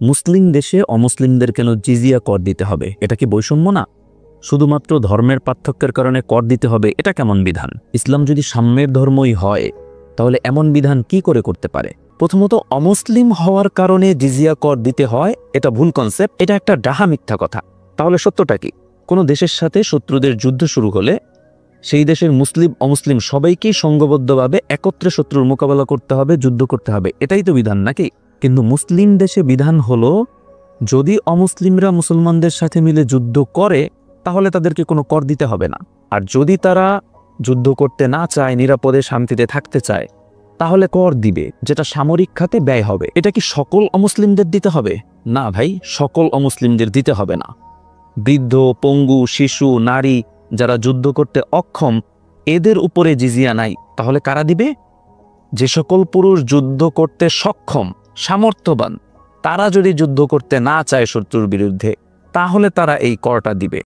মুসলিম দেশে অমুসলিমদের কেন জিজিয়া কর দিতে হবে? এটা কি বৈষম্য না? শুধুমাত্র ধর্মের পার্থক্যের কারণে কর দিতে হবে, এটা কেমন বিধান? ইসলাম যদি সাম্যের ধর্মই হয় তাহলে এমন বিধান কি করে করতে পারে? প্রথমত, অমুসলিম হওয়ার কারণে জিজিয়া কর দিতে হয়, এটা ভুল কনসেপ্ট, এটা একটা ডাহা মিথ্যা কথা। তাহলে সত্যটা কি? কোনো দেশের সাথে শত্রুদের যুদ্ধ শুরু হলে সেই দেশের মুসলিম অমুসলিম সবাইকেই সংঘবদ্ধভাবে একত্রে শত্রুর মোকাবেলা করতে হবে, যুদ্ধ করতে হবে, এটাই তো বিধান নাকি? কিন্তু মুসলিম দেশে বিধান হলো, যদি অমুসলিমরা মুসলমানদের সাথে মিলে যুদ্ধ করে তাহলে তাদেরকে কোনো কর দিতে হবে না, আর যদি তারা যুদ্ধ করতে না চায়, নিরাপদে শান্তিতে থাকতে চায়, তাহলে কর দিবে, যেটা সামরিক খাতে ব্যয় হবে। এটা কি সকল অমুসলিমদের দিতে হবে? না ভাই, সকল অমুসলিমদের দিতে হবে না। বৃদ্ধ, পঙ্গু, শিশু, নারী যারা যুদ্ধ করতে অক্ষম, এদের উপরে জিজিয়া নাই। তাহলে কারা দিবে? যে সকল পুরুষ যুদ্ধ করতে সক্ষম, সামর্থ্যবান, তারা যদি যুদ্ধ করতে না চায় শত্রুর বিরুদ্ধে, তাহলে তারা এই করটা দিবে।